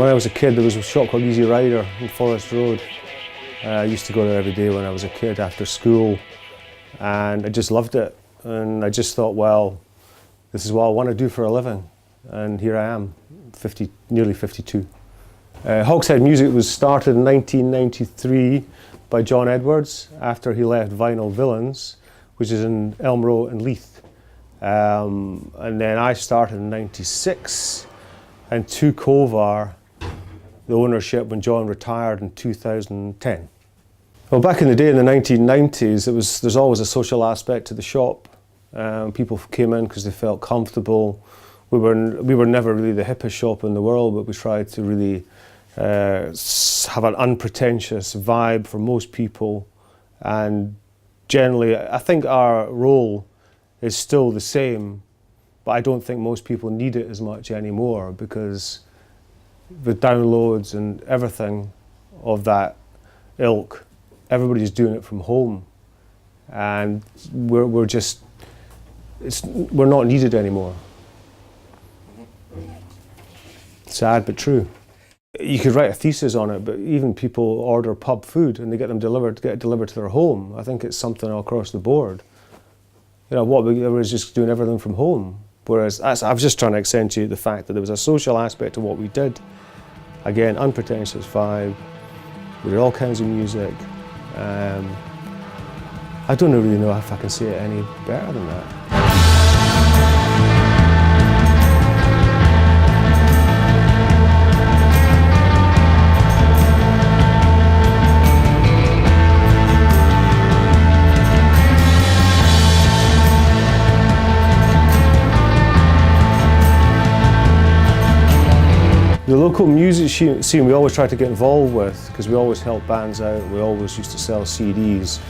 when I was a kid, there was a shop called Easy Rider in Forest Road. I used to go there every day when I was a kid after school, and I just loved it. And I just thought, well, this is what I want to do for a living. And here I am, nearly 52. Hogshead Music was started in 1993 by John Edwards after he left Vinyl Villains, which is in Elm Row and Leith. And then I started in '96 and took over the ownership when John retired in 2010. Well, back in the day, in the 1990s, there's always a social aspect to the shop. People came in because they felt comfortable. We were never really the hippest shop in the world, but we tried to really have an unpretentious vibe for most people. And generally, I think our role is still the same, but I don't think most people need it as much anymore, because with downloads and everything of that ilk, everybody's doing it from home, and we're not needed anymore. Sad but true. You could write a thesis on it, but even people order pub food and they get it delivered to their home. I think it's something across the board. You know, everybody's just doing everything from home. Whereas I was just trying to accentuate the fact that there was a social aspect to what we did. Again, unpretentious vibe. We did all kinds of music. I don't really know if I can say it any better than that. The local music scene we always try to get involved with, because we always help bands out, we always used to sell CDs.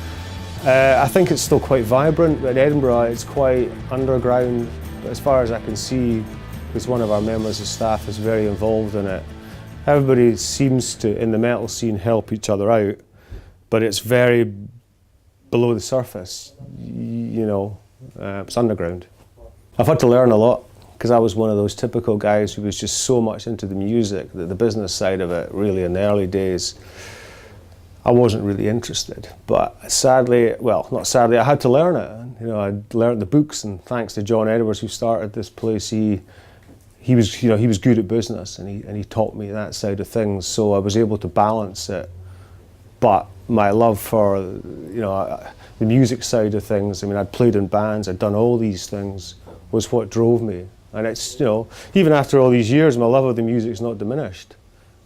I think it's still quite vibrant. In Edinburgh it's quite underground, but as far as I can see, because one of our members of staff is very involved in it. Everybody seems to, in the metal scene, help each other out, but it's very below the surface, you know, it's underground. I've had to learn a lot, because I was one of those typical guys who was just so much into the music that the business side of it, really in the early days, I wasn't really interested. But sadly, well, not sadly, I had to learn it. You know, I learned the books, and thanks to John Edwards, who started this place, he was good at business, and he taught me that side of things. So I was able to balance it. But my love for, you know, the music side of things, I mean, I'd played in bands, I'd done all these things, was what drove me. And it's, you know, even after all these years, my love of the music's not diminished.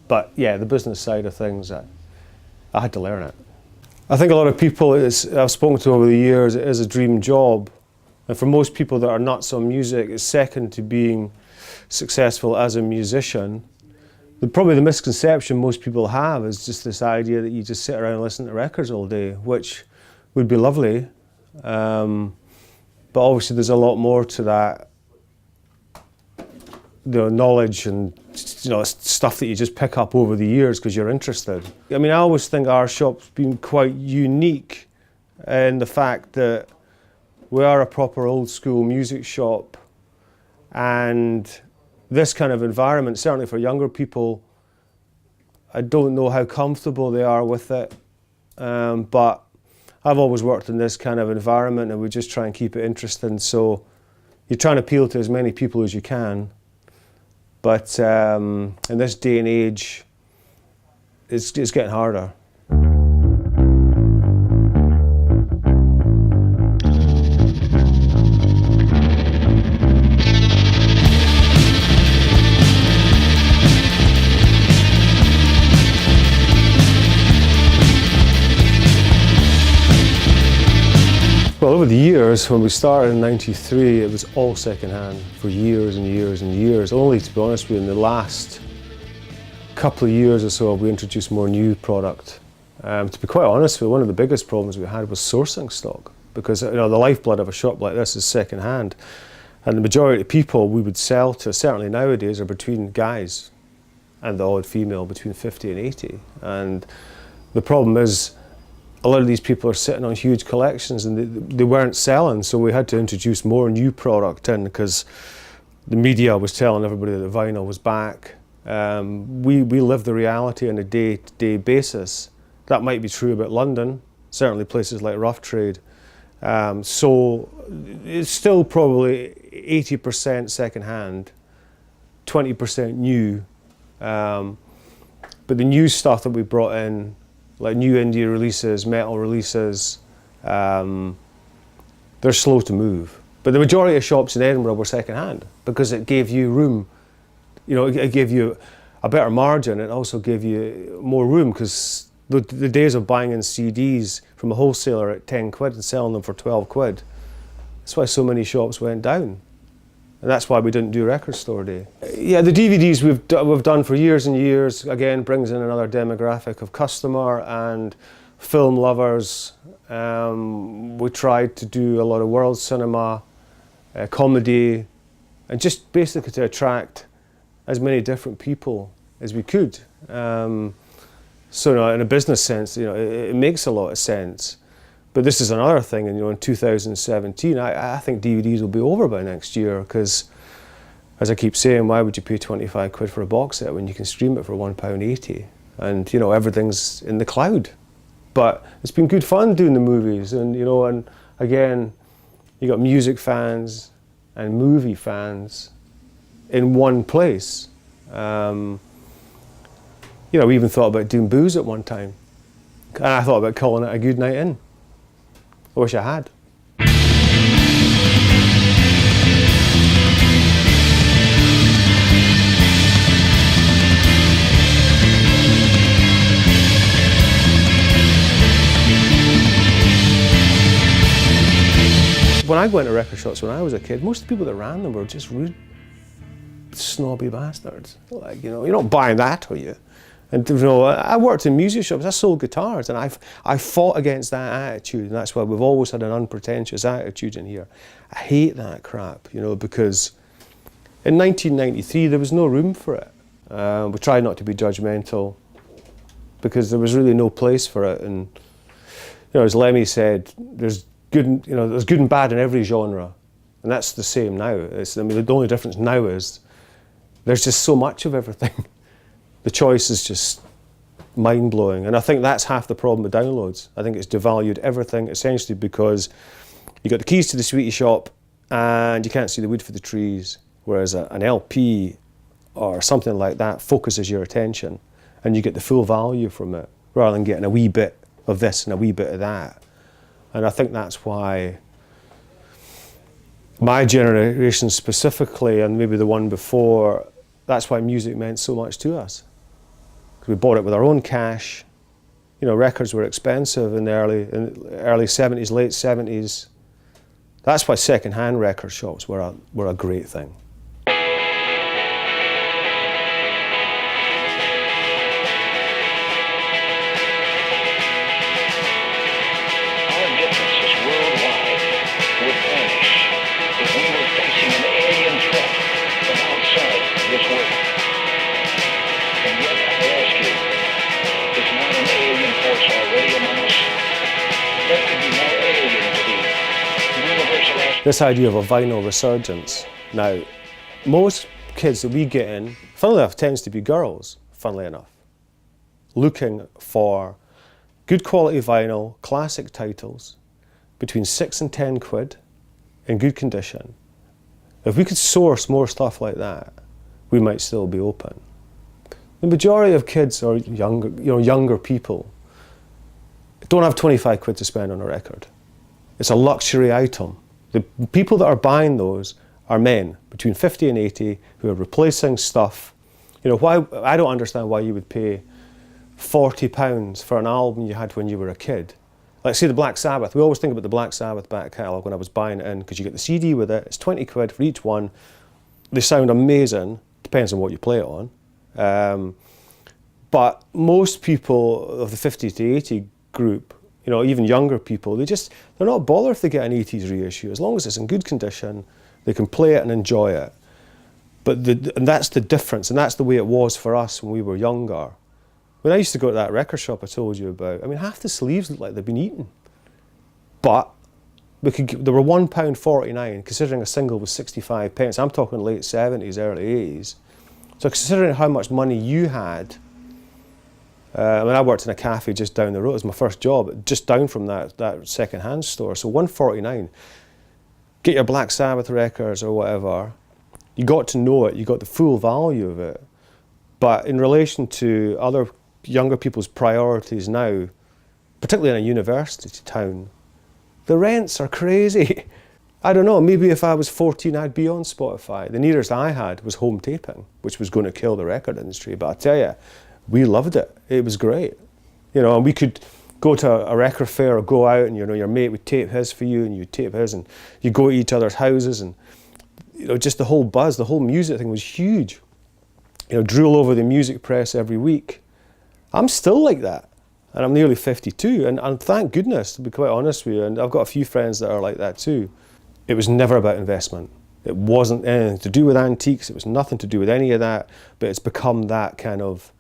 But yeah, the business side of things, I had to learn it. I think a lot of people I've spoken to over the years, it is a dream job. And for most people that are nuts on music, it's second to being successful as a musician. Probably the misconception most people have is just this idea that you just sit around and listen to records all day, which would be lovely. But obviously there's a lot more to that. The knowledge and, you know, stuff that you just pick up over the years because you're interested. I mean, I always think our shop's been quite unique in the fact that we are a proper old school music shop, and this kind of environment, certainly for younger people, I don't know how comfortable they are with it, but I've always worked in this kind of environment, and we just try and keep it interesting. So you're trying to appeal to as many people as you can. But in this day and age, it's getting harder. Well, over the years, when we started in '93, it was all second-hand for years and years and years. Only, to be honest with you, in the last couple of years or so, we introduced more new product. To be quite honest with you, one of the biggest problems we had was sourcing stock, because, you know, the lifeblood of a shop like this is second-hand, and the majority of people we would sell to, certainly nowadays, are between guys, and the odd female between 50 and 80. And the problem is, a lot of these people are sitting on huge collections and they weren't selling, so we had to introduce more new product in, because the media was telling everybody that vinyl was back, We live the reality on a day-to-day basis. That might be true about London, certainly places like Rough Trade. So it's still probably 80% second-hand, 20% new. But the new stuff that we brought in, like new indie releases, metal releases, they're slow to move. But the majority of shops in Edinburgh were second-hand because it gave you room. You know, it gave you a better margin. It also gave you more room because the days of buying in CDs from a wholesaler at 10 quid and selling them for 12 quid, that's why so many shops went down. And that's why we didn't do Record Store Day. Yeah, the DVDs we've done for years and years, again, brings in another demographic of customer and film lovers. We tried to do a lot of world cinema, comedy, and just basically to attract as many different people as we could. So you know, in a business sense, you know, it makes a lot of sense. But this is another thing, and you know, in 2017, I think DVDs will be over by next year because, as I keep saying, why would you pay 25 quid for a box set when you can stream it for £1.80? And you know, everything's in the cloud. But it's been good fun doing the movies, and you know, and again, you got music fans and movie fans in one place. You know, we even thought about doing booze at one time, and I thought about calling it a good night in. I wish I had. When I went to record shops when I was a kid, most of the people that ran them were just rude, snobby bastards. Like, you know, you're not buying that, are you? And you know, I worked in music shops, I sold guitars, and I fought against that attitude, and that's why we've always had an unpretentious attitude in here. I hate that crap, you know, because in 1993 there was no room for it. We tried not to be judgmental because there was really no place for it. And you know, as Lemmy said, there's good and bad in every genre, and that's the same now. I mean, the only difference now is there's just so much of everything. The choice is just mind-blowing, and I think that's half the problem with downloads. I think it's devalued everything essentially because you got the keys to the sweetie shop and you can't see the wood for the trees, whereas an LP or something like that focuses your attention and you get the full value from it rather than getting a wee bit of this and a wee bit of that. And I think that's why my generation specifically, and maybe the one before, that's why music meant so much to us. We bought it with our own cash. You know, records were expensive in the early 70s, late 70s. That's why second-hand record shops were a great thing. Our differences worldwide would vanish if we were facing an alien threat from outside this world. And yet, I ask you, is not an alien force already among us? What could be more alien to the universal aspect? This idea of a vinyl resurgence. Now, most kids that we get in, funnily enough, tends to be girls, funnily enough, looking for good quality vinyl, classic titles, between 6 and 10 quid, in good condition. If we could source more stuff like that, we might still be open. The majority of kids or younger people don't have 25 quid to spend on a record. It's a luxury item. The people that are buying those are men between 50 and 80 who are replacing stuff. You know, why I don't understand why you would pay £40 for an album you had when you were a kid. Like, say, the Black Sabbath. We always think about the Black Sabbath back catalogue when I was buying it in, because you get the CD with it. It's 20 quid for each one. They sound amazing. Depends on what you play it on. But most people of the 50 to 80 group, you know, even younger people, they're not bothered if they get an 80s reissue. As long as it's in good condition, they can play it and enjoy it. And that's the difference, and that's the way it was for us when we were younger. When I used to go to that record shop I told you about, I mean, half the sleeves looked like they'd been eaten. But they were £1.49, considering a single was 65 pence. I'm talking late 70s, early 80s. So considering how much money you had, I worked in a cafe just down the road. It was my first job, just down from that second-hand store. So $1.49, get your Black Sabbath records or whatever. You got to know it, you got the full value of it. But in relation to other younger people's priorities now, particularly in a university town, the rents are crazy. I don't know, maybe if I was 14 I'd be on Spotify. The nearest I had was home taping, which was going to kill the record industry. But I tell you, we loved it. It was great. You know, and we could go to a record fair or go out and, you know, your mate would tape his for you and you'd tape his and you go to each other's houses and, you know, just the whole buzz, the whole music thing was huge. You know, drool over the music press every week. I'm still like that. And I'm nearly 52 and thank goodness, to be quite honest with you, and I've got a few friends that are like that too. It was never about investment. It wasn't anything to do with antiques, it was nothing to do with any of that, but it's become that kind of,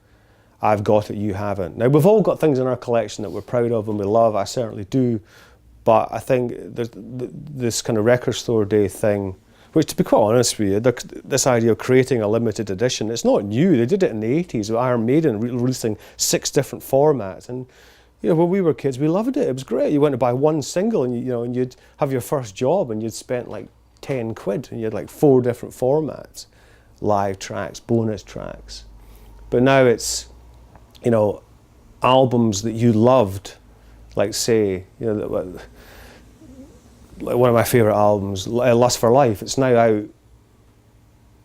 I've got it, you haven't. Now, we've all got things in our collection that we're proud of and we love, I certainly do, but I think there's this kind of record store day thing, which, to be quite honest with you, this idea of creating a limited edition, it's not new. They did it in the 80s with Iron Maiden releasing 6 different formats. And, you know, when we were kids, we loved it. It was great. You went to buy one single and, you know, and you'd have your first job and you'd spent like 10 quid and you had like 4 different formats, live tracks, bonus tracks. But now it's, you know, albums that you loved, like say, you know, like one of my favourite albums, Lust for Life, it's now out,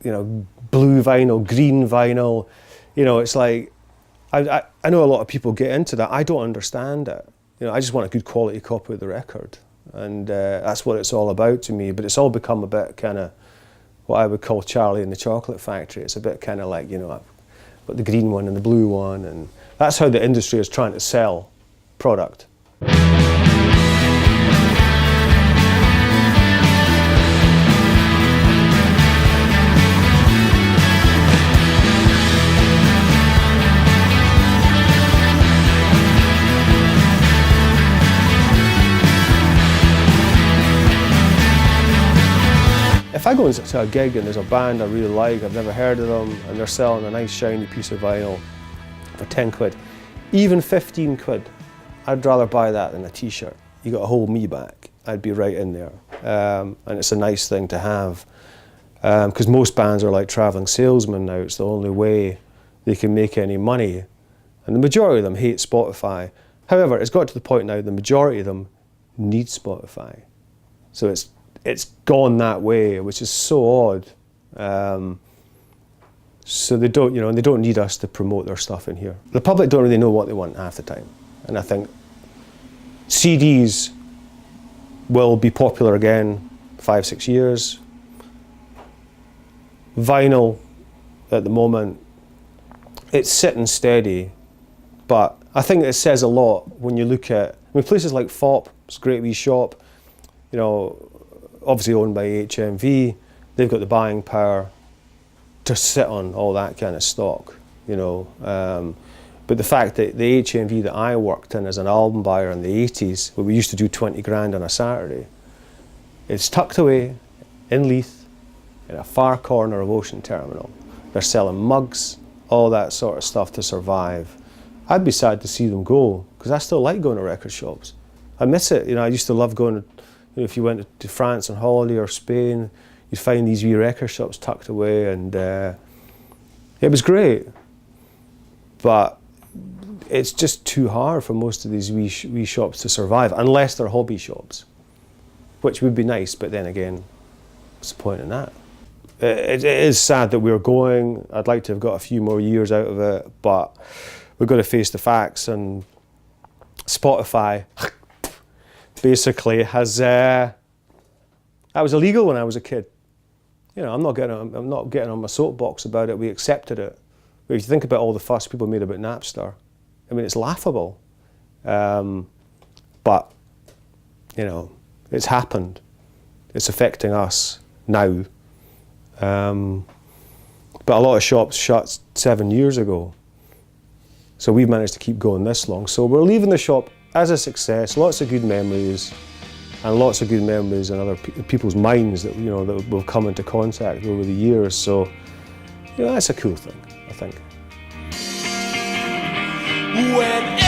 you know, blue vinyl, green vinyl, you know, it's like, I know a lot of people get into that, I don't understand it. You know, I just want a good quality copy of the record, and that's what it's all about to me, but it's all become a bit kind of what I would call Charlie and the Chocolate Factory. It's a bit kind of like, you know, I've got the green one and the blue one, and that's how the industry is trying to sell product. If I go into a gig and there's a band I really like, I've never heard of them, and they're selling a nice shiny piece of vinyl for 10 quid, even 15 quid, I'd rather buy that than a t-shirt. You got to hold me back, I'd be right in there. And it's a nice thing to have, because most bands are like travelling salesmen now. It's the only way they can make any money. And the majority of them hate Spotify. However, it's got to the point now the majority of them need Spotify. So it's gone that way, which is so odd. So they don't, you know, and they don't need us to promote their stuff in here. The public don't really know what they want half the time. And I think CDs will be popular again 5-6 years. Vinyl, at the moment, it's sitting steady, but I think it says a lot when you look at, I mean, places like FOP, it's a great wee shop, you know, obviously owned by HMV, they've got the buying power to sit on all that kind of stock, you know. But the fact that the HMV that I worked in as an album buyer in the 80s, where we used to do 20 grand on a Saturday, it's tucked away in Leith, in a far corner of Ocean Terminal. They're selling mugs, all that sort of stuff to survive. I'd be sad to see them go, because I still like going to record shops. I miss it, you know, I used to love going to, you know, if you went to France on holiday or Spain, you'd find these wee record shops tucked away, and it was great. But it's just too hard for most of these wee shops to survive, unless they're hobby shops, which would be nice, but then again, what's the point in that? It is sad that we're going. I'd like to have got a few more years out of it, but we've got to face the facts, and Spotify basically has, that was illegal when I was a kid. You know, I'm not getting on my soapbox about it. We accepted it. But if you think about all the fuss people made about Napster, I mean, it's laughable. But, you know, it's happened. It's affecting us now. But a lot of shops shut 7 years ago. So we've managed to keep going this long. So we're leaving the shop as a success, lots of good memories, and lots of good memories in other people's minds that, you know, that we've come into contact over the years. So, you You know, that's a cool thing, I think. When